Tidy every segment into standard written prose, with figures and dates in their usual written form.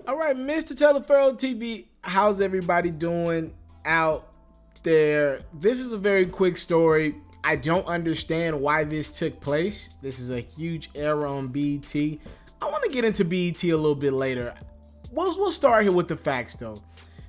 All right, Mr. TALIAFERRO TV, how's everybody doing out there? This is a very quick story. I don't understand why this took place. This is a huge error on BET. I want to get into BET a little bit later. We'll start here with the facts though.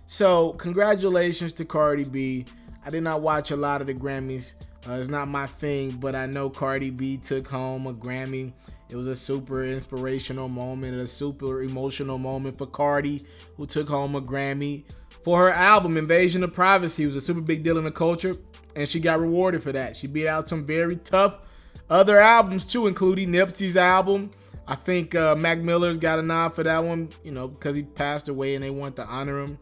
So, congratulations to Cardi B. I did not watch a lot of the Grammys. It's not my thing, but I know Cardi B took home a Grammy. It was a super inspirational moment, a super emotional moment for Cardi, who took home a Grammy for her album, Invasion of Privacy. It was a super big deal in the culture, and she got rewarded for that. She beat out some very tough other albums too, including Nipsey's album. I think Mac Miller's got a nod for that one, because he passed away and they wanted to honor him.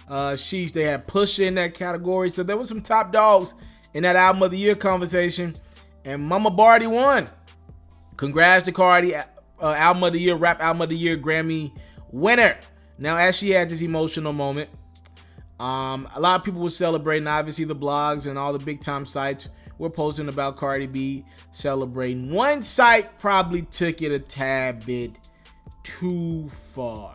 They had Pusha in that category, so there was some top dogs in that album of the year conversation, and Mama Barty won. Congrats to Cardi, album of the year, rap album of the year, Grammy winner. Now, as she had this emotional moment, a lot of people were celebrating. Obviously, the blogs and all the big time sites were posting about Cardi B celebrating. One site probably took it a tad bit too far.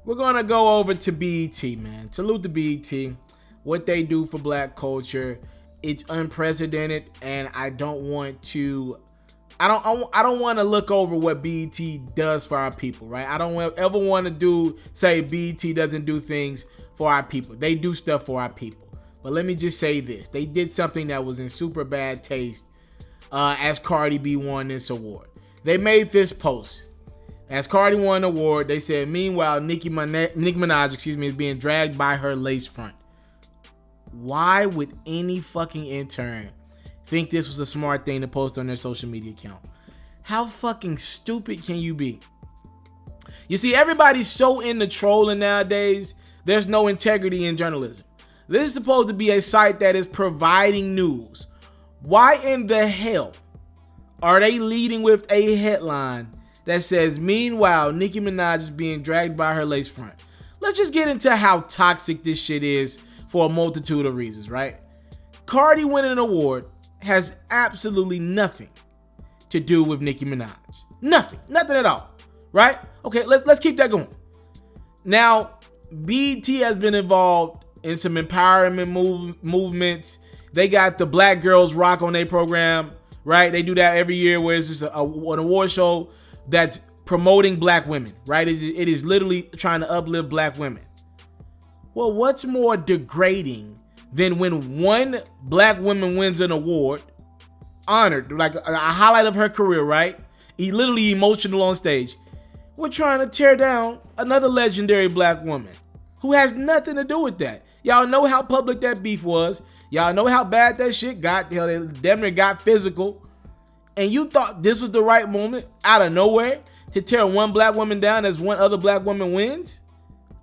We're gonna go over to BET, man. Salute to BET, what they do for black culture. It's unprecedented, and I don't want to look over what BET does for our people, right? I don't ever want to say BET doesn't do things for our people. They do stuff for our people. But let me just say this. They did something that was in super bad taste as Cardi B won this award. They made this post. As Cardi won the award, they said, meanwhile, Nicki Minaj, is being dragged by her lace front. Why would any fucking intern think this was a smart thing to post on their social media account? How fucking stupid can you be? You see, everybody's so into trolling nowadays, there's no integrity in journalism. This is supposed to be a site that is providing news. Why in the hell are they leading with a headline that says, meanwhile, Nicki Minaj is being dragged by her lace front? Let's just get into how toxic this shit is for a multitude of reasons, right? Cardi winning an award has absolutely nothing to do with Nicki Minaj. Nothing at all, right? Okay, let's keep that going. Now, BET has been involved in some empowerment movements. They got the Black Girls Rock on their program, right? They do that every year where it's just an award show that's promoting black women, right? It is literally trying to uplift black women. Well, what's more degrading than when one black woman wins an award, honored, like a highlight of her career, right? Literally emotional on stage. We're trying to tear down another legendary black woman who has nothing to do with that. Y'all know how public that beef was. Y'all know how bad that shit got. Hell, they damn near got physical. And you thought this was the right moment out of nowhere to tear one black woman down as one other black woman wins?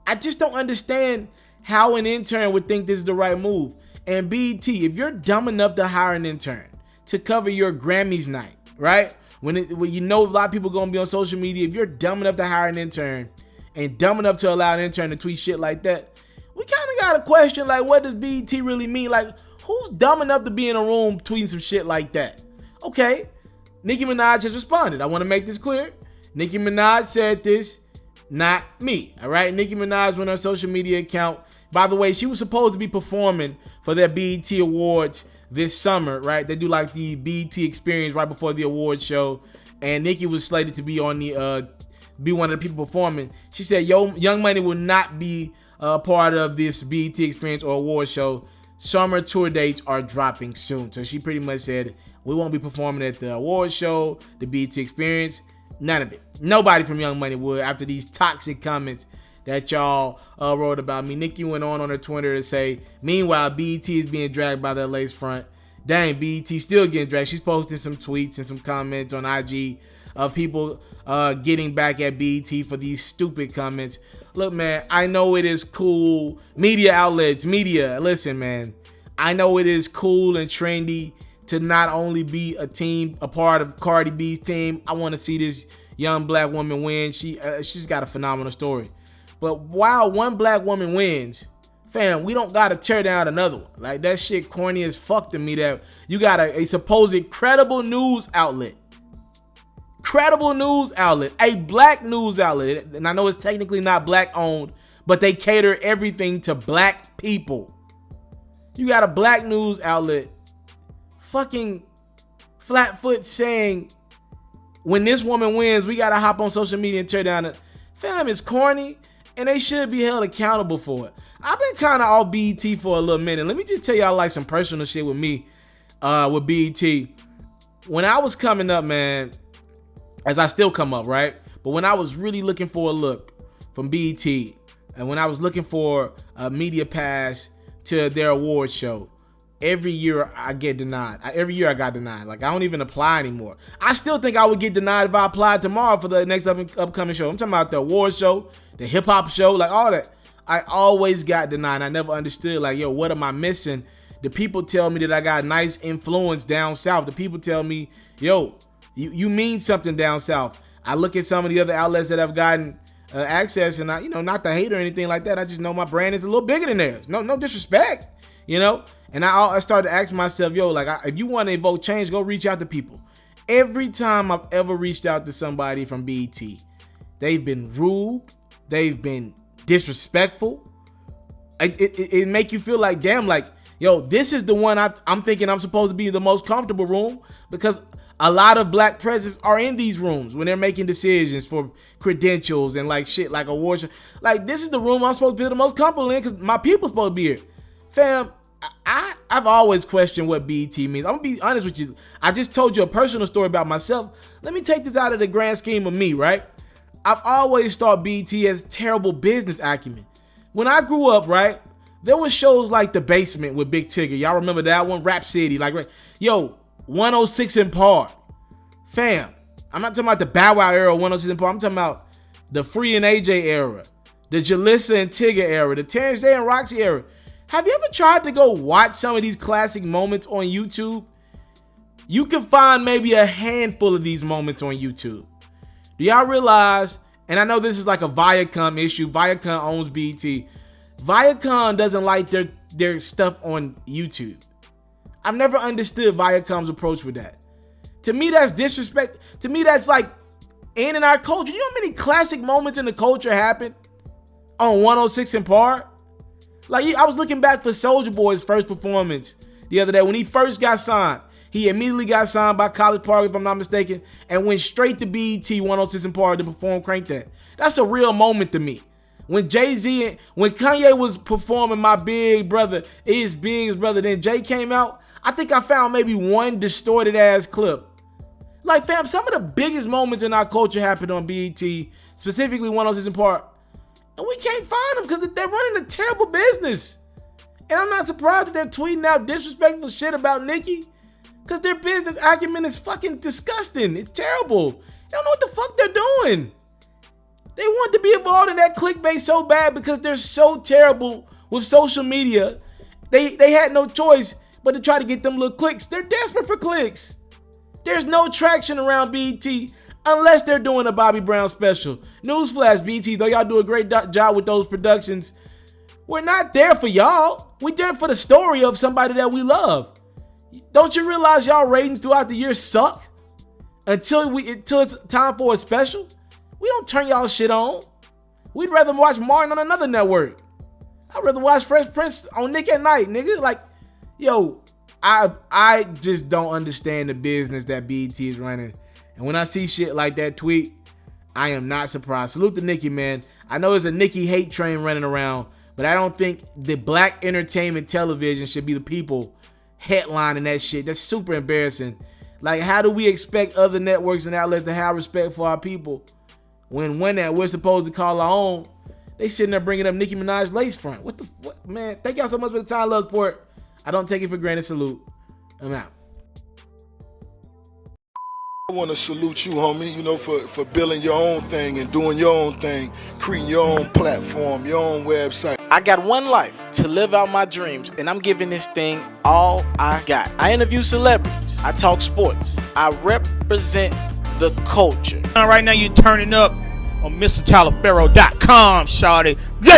I just don't understand how an intern would think this is the right move. And BET, if you're dumb enough to hire an intern to cover your Grammys night, right? When you know a lot of people gonna be on social media, if you're dumb enough to hire an intern and dumb enough to allow an intern to tweet shit like that, we kind of got a question, like, what does BET really mean? Like, who's dumb enough to be in a room tweeting some shit like that? Okay, Nicki Minaj has responded. I want to make this clear. Nicki Minaj said this, not me, all right? Nicki Minaj went on her social media account. By the way, she was supposed to be performing for their BET Awards this summer, right? They do like the BET Experience right before the award show, and Nicki was slated to be on be one of the people performing. She said, Young Money will not be a part of this BET Experience or award show. Summer tour dates are dropping soon. So she pretty much said, we won't be performing at the award show, the BET Experience, none of it. Nobody from Young Money would, after these toxic comments that y'all wrote about me. Nicki went on her Twitter to say, meanwhile, BET is being dragged by their lace front. Dang, BET still getting dragged. She's posting some tweets and some comments on IG of people getting back at BET for these stupid comments. Look, man, I know it is cool. Media, listen, man. I know it is cool and trendy to not only be a part of Cardi B's team. I want to see this young black woman win. She's got a phenomenal story. But while one black woman wins, fam, we don't gotta tear down another one. Like, that shit corny as fuck to me, that you got a supposed credible news outlet credible news outlet, a black news outlet, and I know it's technically not black owned, but they cater everything to black people. You got a black news outlet fucking flatfoot saying, when this woman wins, we gotta hop on social media and tear down it. Fam, it's corny, and they should be held accountable for it. I've been kind of off BET for a little minute. Let me just tell y'all like some personal shit with me, with BET. When I was coming up, man, as I still come up, right? But when I was really looking for a look from BET, and when I was looking for a media pass to their award show, every year I get denied. Every year I got denied. Like, I don't even apply anymore. I still think I would get denied if I applied tomorrow for the next upcoming show. I'm talking about the award show, the hip hop show, like all that. I always got denied. I never understood, like, yo, what am I missing? The people tell me that I got nice influence down south. The people tell me, yo, you mean something down south. I look at some of the other outlets that I've gotten access, and I, not to hate or anything like that. I just know my brand is a little bigger than theirs. No disrespect, And I started to ask myself, yo, like, if you want to evoke change, go reach out to people. Every time I've ever reached out to somebody from BET, they've been rude. They've been disrespectful. It make you feel like, damn, like, yo, this is the one I'm thinking I'm supposed to be in the most comfortable room, because a lot of black presidents are in these rooms when they're making decisions for credentials and like shit, like awards. Like, this is the room I'm supposed to be the most comfortable in because my people's supposed to be here. Fam, I've always questioned what BET means. I'm gonna be honest with you. I just told you a personal story about myself. Let me take this out of the grand scheme of me, right? I've always thought BET as terrible business acumen. When I grew up, right, there were shows like The Basement with Big Tigger. Y'all remember that one? Rap City, like, yo, 106 in Park. Fam, I'm not talking about the Bow Wow era, 106 in Park. I'm talking about the Free and AJ era, the Jalissa and Tigger era, the Terrence Day and Roxy era. Have you ever tried to go watch some of these classic moments on YouTube? You can find maybe a handful of these moments on YouTube. Do y'all realize, and I know this is like a Viacom issue, Viacom owns BET. Viacom doesn't like their stuff on YouTube. I've never understood Viacom's approach with that. To me, that's disrespect. To me, that's like in our culture. You know how many classic moments in the culture happen on 106 in Park? Like, I was looking back for Soulja Boy's first performance the other day. When he first got signed, he immediately got signed by College Park, if I'm not mistaken, and went straight to BET 106 in Park to perform Crank That. That's a real moment to me. When Jay-Z, when Kanye was performing My Big Brother, Is Big's Brother, then Jay came out, I think I found maybe one distorted ass clip. Like, fam, some of the biggest moments in our culture happened on BET, specifically 106 in Park. And we can't find them because they're running a terrible business. And I'm not surprised that they're tweeting out disrespectful shit about Nicki, because their business acumen is fucking disgusting. It's terrible. They don't know what the fuck they're doing. They want to be involved in that clickbait so bad because they're so terrible with social media. They had no choice but to try to get them little clicks. They're desperate for clicks. There's no traction around BET unless they're doing a Bobby Brown special. Newsflash, BET, though y'all do a great job with those productions, we're not there for y'all. We're there for the story of somebody that we love. Don't you realize y'all ratings throughout the year suck? Until it's time for a special? We don't turn y'all shit on. We'd rather watch Martin on another network. I'd rather watch Fresh Prince on Nick at Night, nigga. Like, yo, I just don't understand the business that BET is running. And when I see shit like that tweet, I am not surprised. Salute to Nicki, man. I know there's a Nicki hate train running around, but I don't think the black entertainment television should be the people headlining that shit. That's super embarrassing. Like, how do we expect other networks and outlets to have respect for our people when that we're supposed to call our own, they sitting there bringing up Nicki Minaj lace front? What, man? Thank y'all so much for the time, love, support. I don't take it for granted. Salute. I'm out. I want to salute you, homie, for building your own thing and doing your own thing, creating your own platform, your own website. I got one life to live out my dreams, and I'm giving this thing all I got. I interview celebrities. I talk sports. I represent the culture. Right now, you're turning up on MrTaliaferro.com, shawty. Yeah!